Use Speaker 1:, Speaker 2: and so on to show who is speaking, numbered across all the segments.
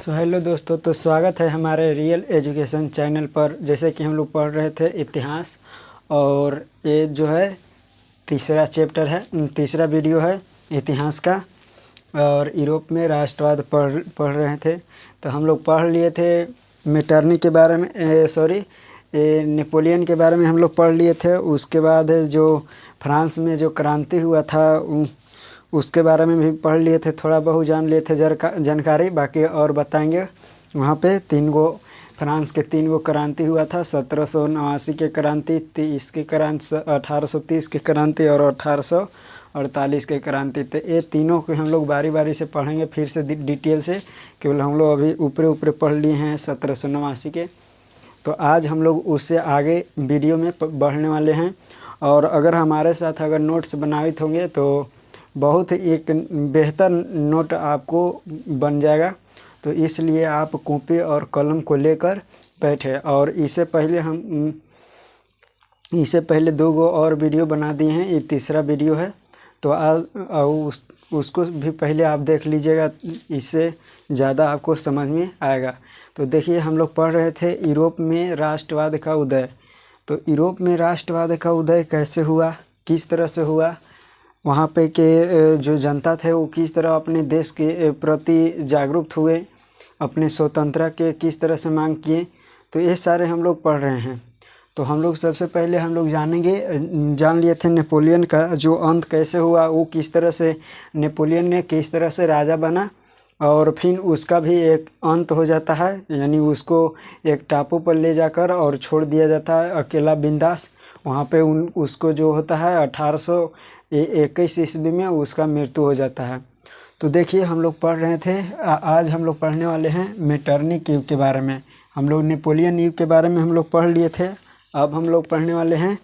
Speaker 1: Hello दोस्तों, तो स्वागत है हमारे रियल एजुकेशन चैनल पर। जैसे कि हम लोग पढ़ रहे थे इतिहास, और ये जो है तीसरा चैप्टर है, तीसरा वीडियो है इतिहास का। और यूरोप में राष्ट्रवाद पढ़ रहे थे। तो हम लोग पढ़ लिए थे मेटरनी के बारे में, नेपोलियन के बारे में हम लोग पढ़ लिए थे। उसके बाद जो फ्रांस में जो क्रांति हुआ था उसके बारे में भी पढ़ लिए थे, थोड़ा बहुत जान लिए थे जानकारी। बाकी और बताएंगे। वहाँ पे फ्रांस के 3 क्रांति हुआ था। 1789 के क्रांति, 30 की क्रांति, 1830 की क्रांति और 1848 के क्रांति। तो ये तीनों को हम लोग बारी बारी से पढ़ेंगे फिर से डिटेल से। केवल हम लोग अभी ऊपरे पढ़ लिए हैं 1789 के। तो आज हम लोग उससे आगे वीडियो में बढ़ने वाले हैं। और अगर हमारे साथ अगर नोट्स बनावित होंगे तो बहुत एक बेहतर नोट आपको बन जाएगा। तो इसलिए आप कॉपी और कलम को लेकर बैठे। और इससे पहले 2 और वीडियो बना दिए हैं, ये तीसरा वीडियो है। तो आज उसको भी पहले आप देख लीजिएगा, इससे ज़्यादा आपको समझ में आएगा। तो देखिए, हम लोग पढ़ रहे थे यूरोप में राष्ट्रवाद का उदय। तो यूरोप में राष्ट्रवाद का उदय कैसे हुआ, किस तरह से हुआ, वहाँ पे के जो जनता थे वो किस तरह अपने देश के प्रति जागरूक हुए, अपने स्वतंत्रता के किस तरह से मांग किए। तो ये सारे हम लोग पढ़ रहे हैं। तो हम लोग सबसे पहले हम लोग जान लिए थे नेपोलियन का जो अंत कैसे हुआ, वो किस तरह से नेपोलियन ने किस तरह से राजा बना। और फिर उसका भी एक अंत हो जाता है, यानी उसको एक टापू पर ले जाकर और छोड़ दिया जाता है अकेला बिंदास। वहाँ पे उसको जो होता है 1821 ईस्वी में उसका मृत्यु हो जाता है। तो देखिए, हम लोग पढ़ रहे थे, आज हम लोग पढ़ने वाले हैं मेटरनिक युग के बारे में। हम लोग नेपोलियन युग के बारे में हम लोग पढ़ लिए थे। अब हम लोग पढ़ने वाले हैं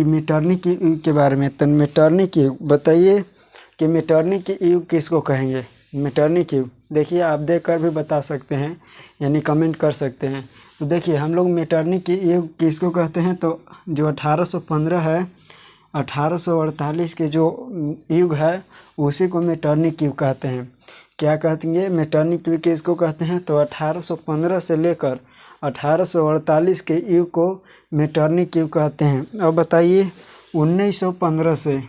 Speaker 1: मेटरनिक युग के बारे में। तो मेटरनिक युग बताइए कि मेटरनिक युग किसको कहेंगे। मेटरनिक युग देखिए, आप देख कर भी बता सकते हैं, यानी कमेंट कर सकते हैं। तो देखिए, हम लोग मेटरनिक युग किसको कहते हैं। तो जो 1815 है, 1848 के जो युग है उसी को मेटरनिक युग कहते हैं। क्या कहते हैं मेटरनिक युग किसको कहते हैं। तो 1815 से लेकर 1848 के युग को मेटरनिक युग कहते हैं। अब बताइए, 1915 से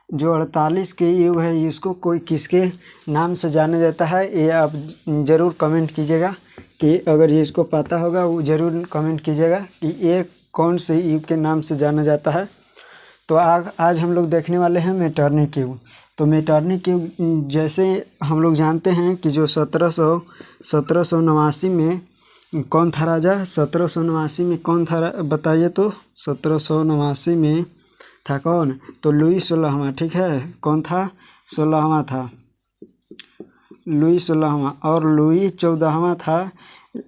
Speaker 1: 1948 के युग है, इसको कोई किसके नाम से जाना जाता है, ये आप ज़रूर कमेंट कीजिएगा। कि अगर ये इसको पता होगा वो ज़रूर कमेंट कीजिएगा कि ये कौन से युग के नाम से जाना जाता है। तो आज हम लोग देखने वाले हैं मेटरनिक युग। तो मेटरनिक युग जैसे हम लोग जानते हैं कि जो 1789 में कौन था राजा। 1789 में कौन था बताइए। तो 1789 में था कौन। तो लुई 16वां, ठीक है। कौन था, 16वां था लुई 16वां। और लुई 14वां था,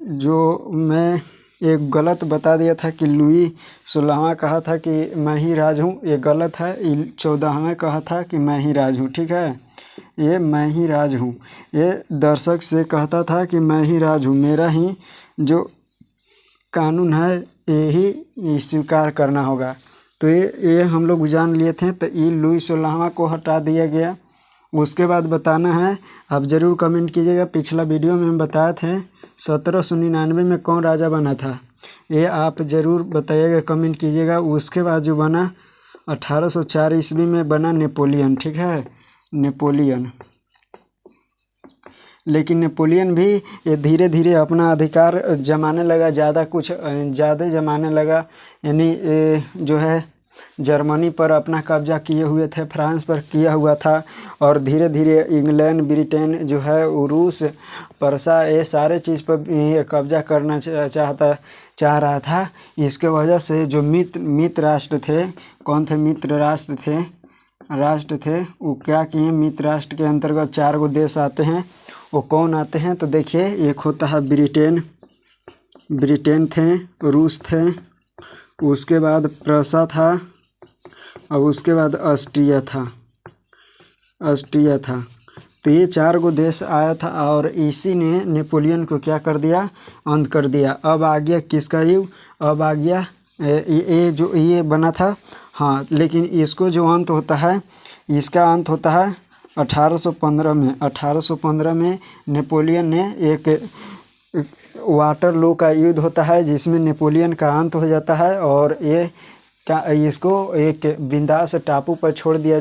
Speaker 1: जो मैं एक गलत बता दिया था कि लुई 16वां कहा था कि मैं ही राज हूँ, ये गलत है। 14वां कहा था कि मैं ही राज हूँ, ठीक है। ये मैं ही राज हूँ, ये दर्शक से कहता था कि मैं ही राज हूँ, मेरा ही जो कानून है यही स्वीकार करना होगा। तो ये हम लोग जान लिए थे। तो ये लुई 16वां को हटा दिया गया। उसके बाद बताना है, आप ज़रूर कमेंट कीजिएगा। पिछला वीडियो में हम बताए थे 1799 में कौन राजा बना था, ये आप ज़रूर बताइएगा, कमेंट कीजिएगा। उसके बाद जो बना 1804 ईस्वी में बना नेपोलियन, ठीक है, नेपोलियन। लेकिन नेपोलियन भी ये धीरे धीरे अपना अधिकार जमाने लगा, ज़्यादा जमाने लगा। यानी जो है जर्मनी पर अपना कब्जा किए हुए थे, फ्रांस पर किया हुआ था। और धीरे धीरे इंग्लैंड, ब्रिटेन जो है, रूस, परसा, ये सारे चीज़ पर कब्जा करना चाह रहा था। इसके वजह से जो मित्र राष्ट्र थे, कौन थे मित्र राष्ट्र थे वो क्या किए। मित्र राष्ट्र के अंतर्गत 4 देश आते हैं। वो कौन आते हैं। तो देखिए, एक होता है ब्रिटेन थे, रूस थे, उसके बाद प्रसा था, और उसके बाद ऑस्ट्रिया था। तो ये 4 देश आया था, और इसी ने नेपोलियन को क्या कर दिया, अंत कर दिया। अब आ गया किसका युग, अब आ गया ये बना था, हाँ। लेकिन इसको जो अंत होता है, इसका अंत होता है 1815 में नेपोलियन ने एक वाटरलू का युद्ध होता है जिसमें नेपोलियन का अंत हो जाता है और ये इसको एक बिंदास टापू पर छोड़ दिया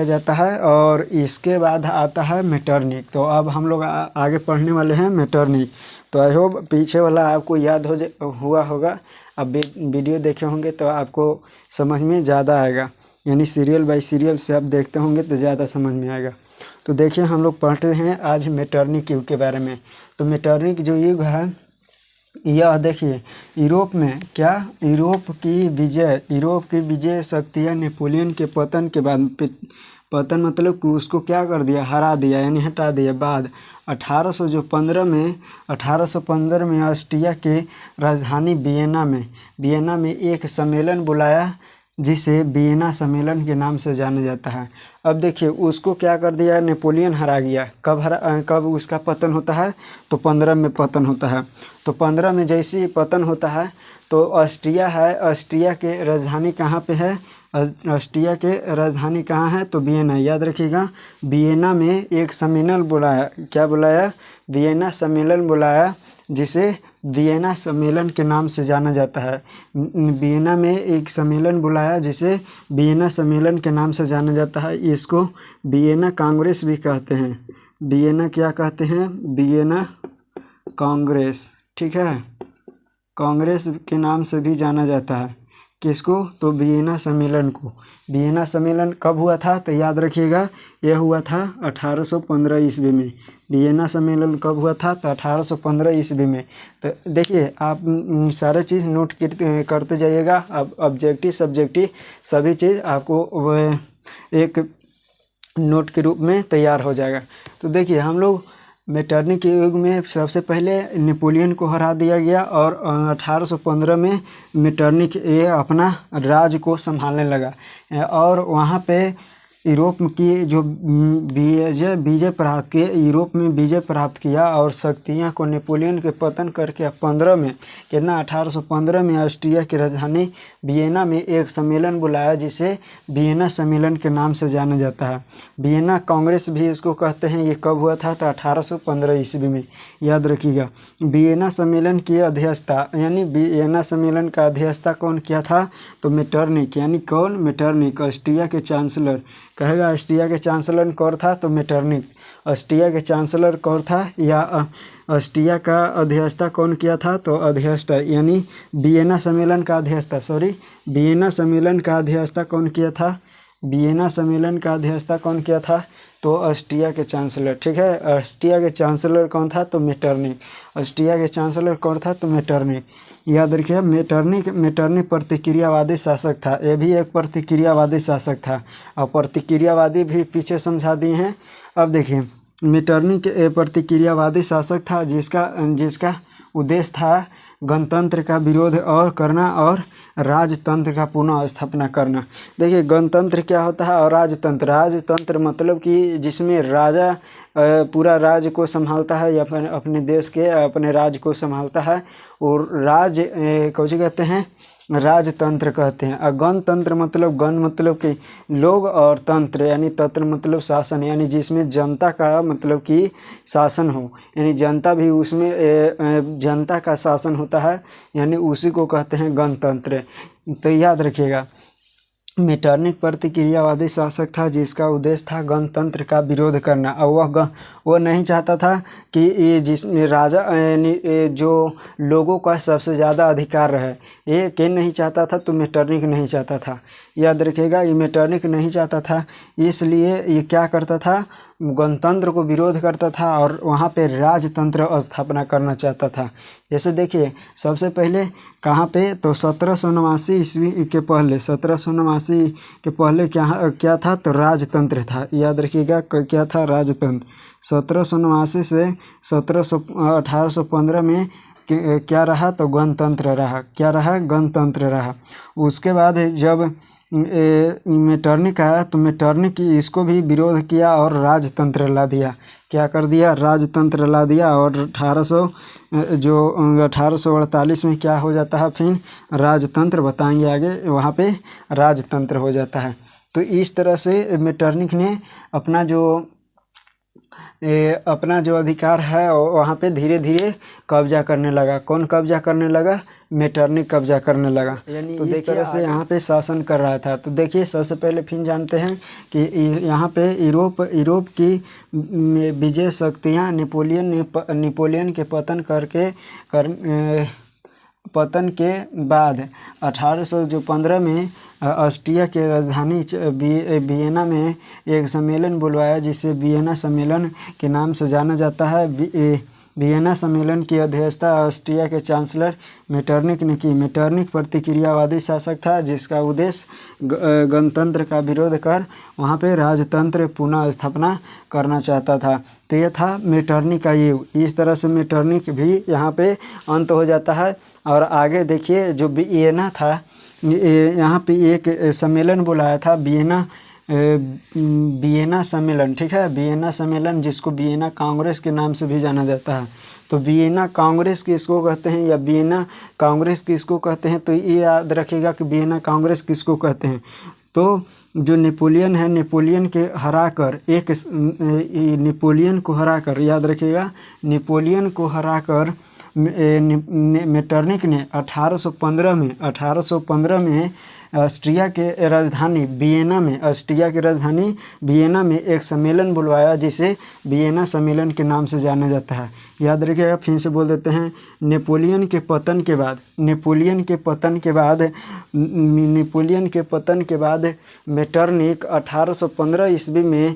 Speaker 1: जाता है। और इसके बाद आता है मेटरनिख। तो अब हम लोग आगे पढ़ने वाले हैं मेटरनिख। तो आई होप पीछे वाला आपको याद हुआ होगा। अब वीडियो देखे होंगे तो आपको समझ में ज़्यादा आएगा, यानी सीरियल बाय सीरियल से आप देखते होंगे तो ज़्यादा समझ में आएगा। तो देखिए हम लोग पढ़ते हैं आज मेटरनिख युग के बारे में। तो मेटरनिख जो युग है यह देखिए यूरोप की विजय शक्तियाँ नेपोलियन के पतन के बाद, पतन मतलब कि उसको क्या कर दिया, हरा दिया यानी हटा दिया बाद 1815 में ऑस्ट्रिया के राजधानी वियना में एक सम्मेलन बुलाया जिसे वियना सम्मेलन के नाम से जाना जाता है। अब देखिए उसको क्या कर दिया, नेपोलियन हरा गया। कब उसका पतन होता है, तो 15 में पतन होता है। तो 15 में जैसे ही पतन होता है तो ऑस्ट्रिया के राजधानी कहाँ पे है, ऑस्ट्रिया के राजधानी कहाँ है, तो वियना। याद रखिएगा वियना में एक सम्मेलन बुलाया, क्या बुलाया, वियना सम्मेलन बुलाया जिसे वियना सम्मेलन के नाम से जाना जाता है। वियना में एक सम्मेलन बुलाया जिसे वियना सम्मेलन के नाम से जाना जाता है। इसको वियना कांग्रेस भी कहते हैं। वियना क्या कहते हैं, वियना कांग्रेस, ठीक है, कांग्रेस के नाम से भी जाना जाता है। किसको, तो वियना सम्मेलन को। वियना सम्मेलन कब हुआ था, तो याद रखिएगा यह हुआ था 1815 ईस्वी में। वियना सम्मेलन कब हुआ था, तो 1815 ईस्वी में। तो देखिए आप सारे चीज़ नोट करते जाइएगा। अब ऑब्जेक्टिव सब्जेक्टिव सभी चीज़ आपको एक नोट के रूप में तैयार हो जाएगा। तो देखिए हम लोग मेटरनिख के युग में सबसे पहले नेपोलियन को हरा दिया गया और 1815 में मेटरनिख ये अपना राज को संभालने लगा और वहाँ पे यूरोप की जो विजय प्राप्त किए, यूरोप में विजय प्राप्त किया और शक्तियाँ को नेपोलियन के पतन करके 1815 में ऑस्ट्रिया की राजधानी वियना में एक सम्मेलन बुलाया जिसे वियना सम्मेलन के नाम से जाना जाता है। वियना कांग्रेस भी इसको कहते हैं। ये कब हुआ था, तो 1815 ईस्वी में। याद रखिएगा वियना सम्मेलन की अध्यक्षता, यानी वियना सम्मेलन का अध्यक्षता कौन किया था, तो मेटरनिख, यानी कौन, मेटरनिख, ऑस्ट्रिया के चांसलर। कहेगा ऑस्ट्रिया के चांसलर कौन था, तो मेटरनिख। ऑस्ट्रिया के चांसलर कौन था या ऑस्ट्रिया का अध्यक्षता कौन किया था, तो अध्यक्षता यानी वियना सम्मेलन का अध्यक्षता, वियना सम्मेलन का अध्यक्षता कौन किया था, वियना सम्मेलन का अध्यक्षता कौन किया था, तो ऑस्ट्रिया के चांसलर, ठीक है। ऑस्ट्रिया के चांसलर कौन था, तो मेटरनिख। ऑस्ट्रिया के चांसलर कौन था, तो मेटरनिख। याद रखिए मेटरनिख प्रतिक्रियावादी शासक था। ये भी एक प्रतिक्रियावादी शासक था और प्रतिक्रियावादी भी पीछे समझा दिए हैं। अब देखिए मेटरनिख प्रतिक्रियावादी शासक था जिसका उद्देश्य था गणतंत्र का विरोध करना और राजतंत्र का पुनः स्थापना करना। देखिए गणतंत्र क्या होता है और राजतंत्र मतलब कि जिसमें राजा पूरा राज्य को संभालता है या अपने देश के अपने राज्य को संभालता है और कौन कहते हैं, राजतंत्र कहते हैं। और गणतंत्र मतलब कि लोग और तंत्र यानी तंत्र मतलब शासन, यानी जिसमें जनता का मतलब कि शासन हो, यानी जनता भी उसमें जनता का शासन होता है, यानी उसी को कहते हैं गणतंत्र। तो याद रखिएगा मेटरनिख प्रतिक्रियावादी शासक था जिसका उद्देश्य था गणतंत्र का विरोध करना और वो नहीं चाहता था कि ये जिसमें राजा यानी जो लोगों का सबसे ज़्यादा अधिकार रहे, ये के नहीं चाहता था, तो मेटरनिख नहीं चाहता था। याद रखिएगा ये मेटरनिख नहीं चाहता था, इसलिए ये क्या करता था, गणतंत्र को विरोध करता था और वहाँ पे राजतंत्र स्थापना करना चाहता था। जैसे देखिए सबसे पहले कहाँ पे, तो 1789 ईस्वी के पहले, 1789 के पहले क्या था, तो राजतंत्र था। याद रखिएगा क्या था, राजतंत्र। 1789 से 1815 में क्या रहा, तो गणतंत्र रहा। क्या रहा, गणतंत्र रहा। उसके बाद जब मेटरनिख आया तो मेटरनिख इसको भी विरोध किया और राजतंत्र ला दिया। क्या कर दिया, राजतंत्र ला दिया और 1848 में क्या हो जाता है, फिर राजतंत्र, बताएंगे आगे, वहाँ पे राजतंत्र हो जाता है। तो इस तरह से मेटरनिख ने अपना जो अधिकार है वहाँ पे धीरे धीरे कब्जा करने लगा। कौन कब्जा करने लगा? मेटरनिख कब्जा करने लगा। यानी तो इस तरह से यहाँ पे शासन कर रहा था। तो देखिए सबसे पहले फिर जानते हैं कि यहाँ पे यूरोप की विजय शक्तियाँ नेपोलियन के पतन के बाद 1815 में ऑस्ट्रिया के राजधानी वियना में एक सम्मेलन बुलवाया, जिसे वियना सम्मेलन के नाम से जाना जाता है। वियना सम्मेलन की अध्यक्षता ऑस्ट्रिया के चांसलर मेटरनिख ने की। मेटरनिख प्रतिक्रियावादी शासक था, जिसका उद्देश्य गणतंत्र का विरोध कर वहाँ पे राजतंत्र पुनः स्थापना करना चाहता था। तो यह था मेटरनिख का युग। इस तरह से मेटरनिख भी यहाँ पे अंत हो जाता है। और आगे देखिए जो वियना था, यहाँ पे एक सम्मेलन बुलाया था वियना सम्मेलन, ठीक है, वियना सम्मेलन, जिसको वियना कांग्रेस के नाम से भी जाना जाता है। तो वियना कांग्रेस किसको कहते हैं या वियना कांग्रेस किसको कहते हैं? तो ये याद रखिएगा कि वियना कांग्रेस किसको कहते हैं। तो जो नेपोलियन है, नेपोलियन को हराकर याद रखिएगा, नेपोलियन को हराकर मेटरनिख ने 1815 में ऑस्ट्रिया के राजधानी वियना में एक सम्मेलन बुलवाया, जिसे वियना सम्मेलन के नाम से जाना जाता है। याद रखिएगा, फिर से बोल देते हैं। नेपोलियन के पतन के बाद मेटरनिख 1815 ईस्वी में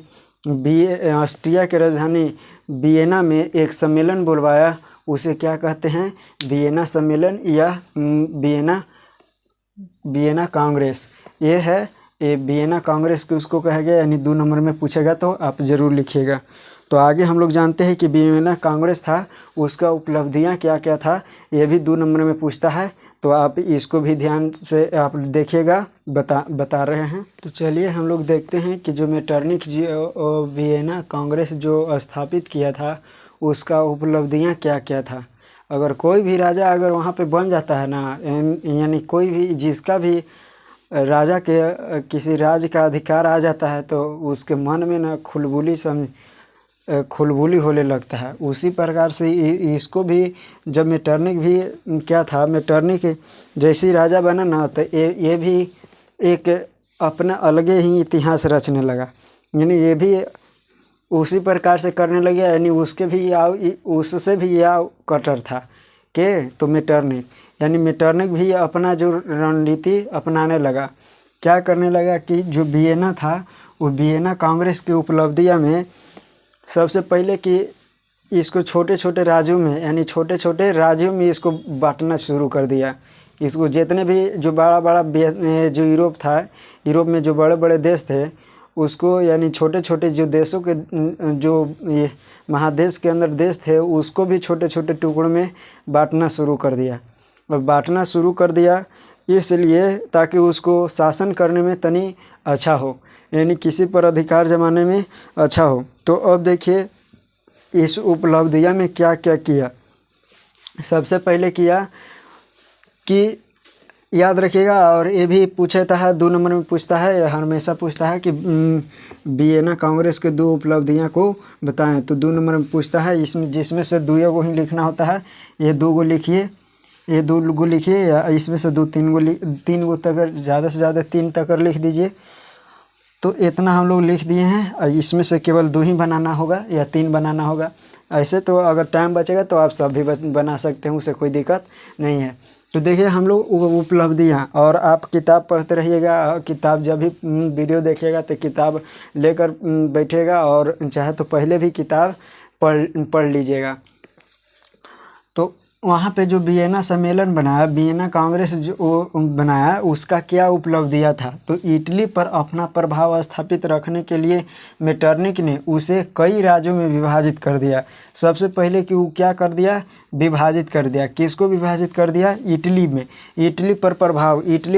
Speaker 1: ऑस्ट्रिया के राजधानी वियना में एक सम्मेलन बुलवाया। उसे क्या कहते हैं? वियना सम्मेलन या वियना कांग्रेस। ये है वियना कांग्रेस को उसको कहा गया, यानी 2 नंबर में पूछेगा तो आप ज़रूर लिखिएगा। तो आगे हम लोग जानते हैं कि वियना कांग्रेस था, उसका उपलब्धियां क्या क्या था, ये भी 2 नंबर में पूछता है। तो आप इसको भी ध्यान से आप देखिएगा, बता रहे हैं। तो चलिए हम लोग देखते हैं कि जो मेटरनिख वियना कांग्रेस जो स्थापित किया था, उसका उपलब्धियां क्या क्या था। अगर कोई भी राजा अगर वहाँ पे बन जाता है ना, यानी कोई भी जिसका भी राजा के किसी राज्य का अधिकार आ जाता है, तो उसके मन में ना खुलबुली होने लगता है। उसी प्रकार से इसको भी जब मेटरनिख भी क्या था, मेटरनिख जैसी राजा बना ना, तो ये भी एक अपना अलग ही इतिहास रचने लगा। यानी ये भी उसी प्रकार से करने लगे, यानी उससे भी यह कट्टर था के। तो मेटरनिख भी अपना जो रणनीति अपनाने लगा, क्या करने लगा कि जो वियना था, वो वियना कांग्रेस की उपलब्धियां में सबसे पहले कि इसको छोटे छोटे राज्यों में इसको बांटना शुरू कर दिया। इसको जितने भी जो बड़ा जो यूरोप में जो बड़े बड़े देश थे, उसको यानी छोटे छोटे जो देशों के जो ये महादेश के अंदर देश थे, उसको भी छोटे छोटे टुकड़ों में बांटना शुरू कर दिया। और बांटना शुरू कर दिया इसलिए ताकि उसको शासन करने में तनी अच्छा हो, यानी किसी पर अधिकार जमाने में अच्छा हो। तो अब देखिए इस उपलब्धियां में क्या क्या किया। सबसे पहले किया कि याद रखिएगा, और ये भी पूछता है 2 नंबर में पूछता है, हमेशा पूछता है कि वियना कांग्रेस के 2 उपलब्धियां को बताएं। तो 2 नंबर में पूछता है, जिसमें से 2 को ही लिखना होता है। ये 2 को लिखिए, ये 2 को लिखिए, या इसमें से 3 को तक, ज़्यादा से ज़्यादा 3 तक लिख दीजिए। तो इतना हम लोग लिख दिए हैं, और इसमें से केवल 2 ही बनाना होगा या 3 बनाना होगा। ऐसे तो अगर टाइम बचेगा तो आप सब भी बना सकते हैं, उससे कोई दिक्कत नहीं है। तो देखिए हम लोग उपलब्धियाँ, और आप किताब पढ़ते रहिएगा। किताब जब भी वीडियो देखिएगा तो किताब लेकर बैठिएगा, और चाहे तो पहले भी किताब पढ़ लीजिएगा। तो वहाँ पे जो वियना सम्मेलन बनाया, वियना कांग्रेस जो बनाया, उसका क्या उपलब्धियाँ था। तो इटली पर अपना प्रभाव स्थापित रखने के लिए मेटरनिख ने उसे कई राज्यों में विभाजित कर दिया। सबसे पहले कि वो क्या कर दिया, विभाजित कर दिया। किसको विभाजित कर दिया? इटली में। इटली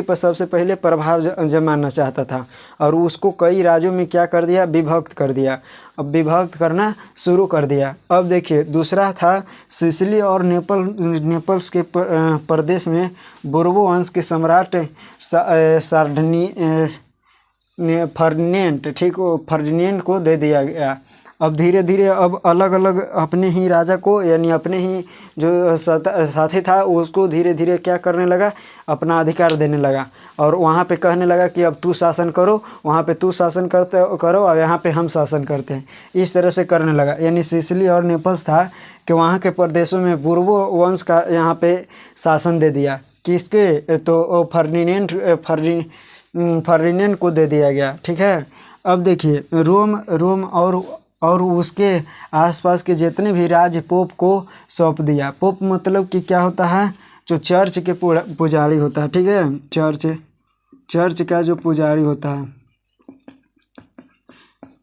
Speaker 1: पर सबसे पहले प्रभाव जमाना चाहता था, और उसको कई राज्यों में क्या कर दिया, विभक्त कर दिया। अब विभक्त करना शुरू कर दिया। अब देखिए दूसरा था सिसिली और नेपल्स के प्रदेश में बोर्बो वंश के सम्राट फर्डिनेंट, ठीक, वो फर्डिनेंट को दे दिया गया। अब धीरे धीरे अब अलग अलग अपने ही राजा को, यानी अपने ही जो साथी था उसको धीरे धीरे क्या करने लगा, अपना अधिकार देने लगा। और वहाँ पे कहने लगा कि अब तू शासन करो, वहाँ पे तू शासन करो और यहाँ पे हम शासन करते हैं। इस तरह से करने लगा। यानी सिसिली और नेपल्स था कि वहाँ के प्रदेशों में बुर्बो वंश का यहाँ पे शासन दे दिया। किसके, तो फर्डिनेंट को दे दिया गया। ठीक है। अब देखिए रोम और उसके आसपास के जितने भी राज्य पोप को सौंप दिया। पोप मतलब कि क्या होता है, जो चर्च के पुजारी होता है। ठीक है, चर्च का जो पुजारी होता है,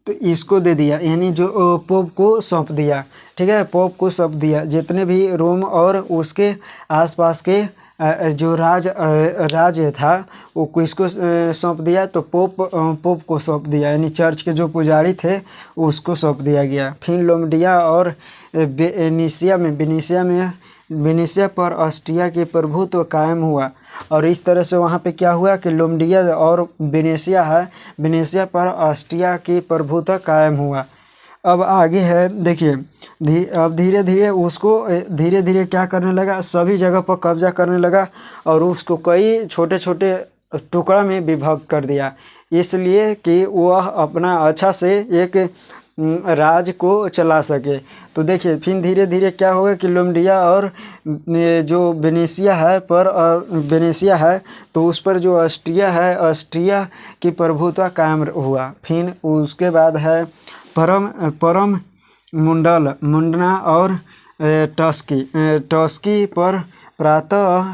Speaker 1: तो इसको दे दिया, यानी जो पोप को सौंप दिया। ठीक है, पोप को सौंप दिया। जितने भी रोम और उसके आसपास के जो राज्य था वो किसको सौंप दिया, तो पोप को सौंप दिया, यानी चर्च के जो पुजारी थे उसको सौंप दिया गया। फिर लोमडिया और वेनेसिया पर ऑस्ट्रिया के प्रभुत्व कायम हुआ। और इस तरह से वहाँ पे क्या हुआ कि लोमडिया और वेनेसिया पर ऑस्ट्रिया की प्रभुत्व कायम हुआ। अब आगे है, देखिए अब धीरे धीरे उसको धीरे धीरे क्या करने लगा, सभी जगह पर कब्जा करने लगा और उसको कई छोटे छोटे टुकड़ा में विभक्त कर दिया, इसलिए कि वह अपना अच्छा से एक राज को चला सके। तो देखिए फिर धीरे धीरे क्या होगा कि लोमडिया और जो वेनेसिया है तो उस पर जो ऑस्ट्रिया की प्रभुत्व कायम हुआ। फिर उसके बाद है परम मुंडना और टस्की पर प्रातः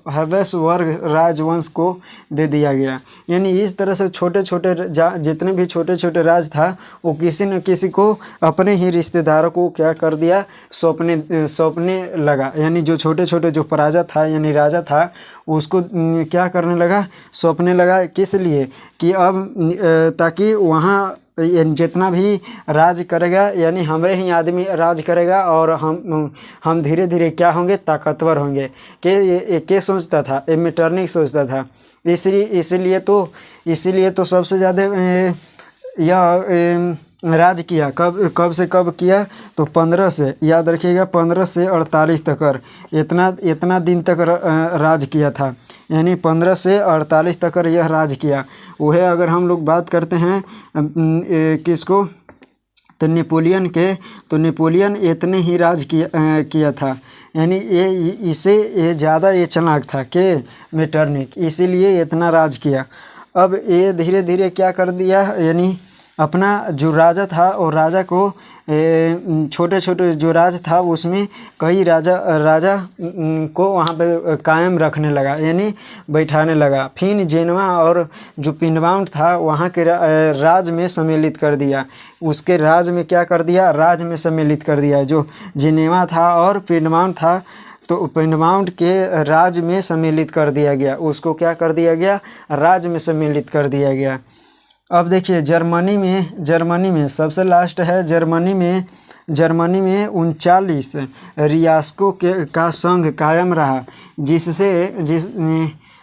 Speaker 1: हैब्सबर्ग राजवंश को दे दिया गया। यानी इस तरह से छोटे छोटे जितने भी छोटे छोटे राज था वो किसी न किसी को अपने ही रिश्तेदारों को क्या कर दिया, सौंपने लगा। यानी जो छोटे छोटे जो प्रजा था यानी राजा था उसको क्या करने लगा, सौंपने लगा। किस लिए कि अब ताकि वहाँ जितना भी राज करेगा यानी हमारे ही आदमी राज करेगा और हम धीरे धीरे क्या होंगे, ताकतवर होंगे। के सोचता था, मेटरनिक सोचता था। इसीलिए तो सबसे ज़्यादा यह राज किया। कब से कब किया, तो 15 से, याद रखिएगा 15 से 48 तक इतना दिन तक राज किया था। यानी 15 से 48 तक यह राज किया। वह अगर हम लोग बात करते हैं किसको, तो नेपोलियन के, तो नेपोलियन इतने ही राज किया था। यानी ये ज़्यादा ये चालाक था कि मेटरनिक, इसीलिए इतना राज किया। अब ये धीरे धीरे क्या कर दिया, यानी अपना जो राजा था और राजा को छोटे छोटे जो राज था उसमें कई राजा को वहाँ पे कायम रखने लगा, यानी बैठाने लगा। फिर जेनवा और जो पिनमाउंट था वहाँ के राज में सम्मिलित कर दिया। उसके राज में क्या कर दिया, राज में सम्मिलित कर दिया। जो जेनेवा था और पिनमाउंट था तो पिनमाउंट के राज में सम्मिलित कर दिया गया। उसको क्या कर दिया गया, राज में सम्मिलित कर दिया गया। अब देखिए जर्मनी में सबसे लास्ट है, जर्मनी में 39 रियासतों का संघ कायम रहा,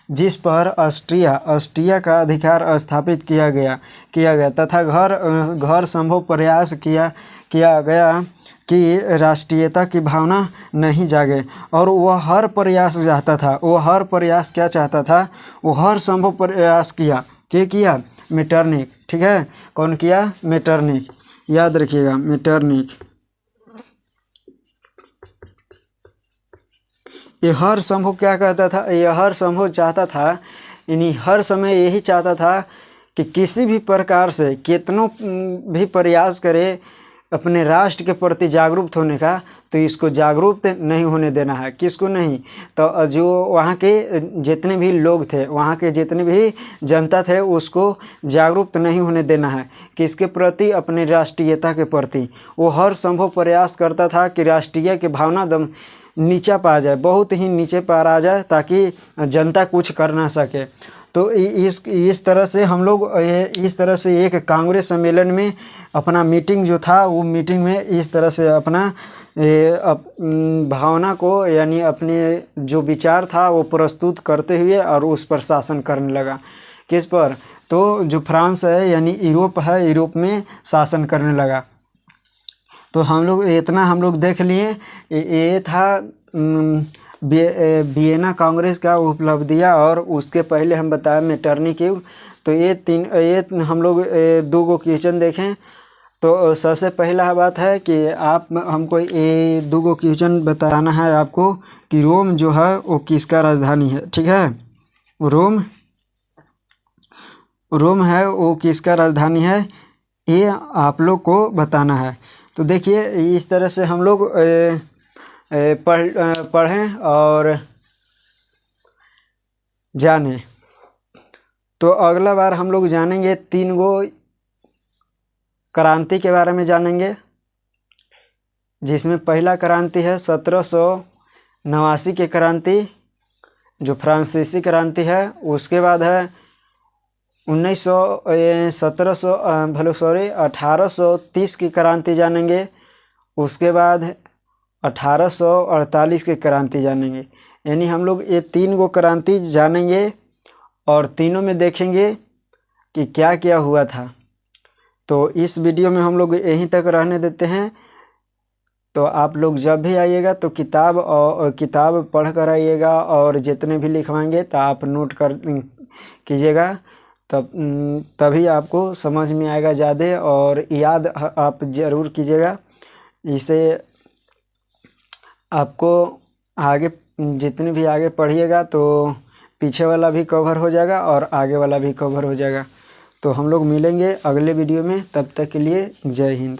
Speaker 1: जिस पर ऑस्ट्रिया का अधिकार स्थापित किया गया तथा घर संभव प्रयास किया गया कि राष्ट्रीयता की भावना नहीं जागे। और वह हर प्रयास चाहता था, वो हर संभव प्रयास किया मेटरनिक। ठीक है, कौन किया, मेटरनिक, याद रखिएगा मेटरनिक। ये हर संभव क्या कहता था, ये हर संभव चाहता था, यानी हर समय यही चाहता था कि किसी भी प्रकार से कितनों भी प्रयास करे अपने राष्ट्र के प्रति जागरूक होने का, तो इसको जागरूक नहीं होने देना है। किसको नहीं, तो जो वहाँ के जितने भी लोग थे, वहाँ के जितने भी जनता थे उसको जागरूक नहीं होने देना है। किसके प्रति, अपने राष्ट्रीयता के प्रति। वो हर संभव प्रयास करता था कि राष्ट्रीय की भावना दम नीचा पा जाए, बहुत ही नीचे पर आ जाए, ताकि जनता कुछ कर ना सके। तो इस तरह से हम लोग इस तरह से एक कांग्रेस सम्मेलन में अपना मीटिंग जो था, वो मीटिंग में इस तरह से अपना भावना को यानी अपने जो विचार था वो प्रस्तुत करते हुए और उस पर शासन करने लगा। किस पर? तो जो फ्रांस है यानी यूरोप है, यूरोप में शासन करने लगा। तो हम लोग इतना हम लोग देख लिए। ये था वियना कांग्रेस का उपलब्धियाँ, और उसके पहले हम बताया मेटरनिटी क्यूब। तो ये हम लोग 2 गो क्वेश्चन देखें। तो सबसे पहला बात है कि आप हमको ये 2 गो क्वेश्चन बताना है आपको कि रोम जो है वो किसका राजधानी है। ठीक है, रोम है वो किसका राजधानी है, ये आप लोग को बताना है। तो देखिए इस तरह से हम लोग पढ़ें और जानें। तो अगला बार हम लोग जानेंगे 3 गो क्रांति के बारे में जानेंगे, जिसमें पहला क्रांति है 1789 की क्रांति जो फ्रांसीसी क्रांति है। उसके बाद है 1830 की क्रांति जानेंगे। उसके बाद 1848 की क्रांति जानेंगे। यानी हम लोग ये 3 गो क्रांति जानेंगे और तीनों में देखेंगे कि क्या क्या हुआ था। तो इस वीडियो में हम लोग यहीं तक रहने देते हैं। तो आप लोग जब भी आइएगा तो किताब पढ़ कर आइएगा, और जितने भी लिखवाएंगे तो आप नोट कर कीजिएगा, तभी आपको समझ में आएगा ज़्यादा, और याद आप ज़रूर कीजिएगा। इसे आपको आगे जितने भी आगे पढ़िएगा तो पीछे वाला भी कवर हो जाएगा और आगे वाला भी कवर हो जाएगा। तो हम लोग मिलेंगे अगले वीडियो में, तब तक के लिए जय हिंद।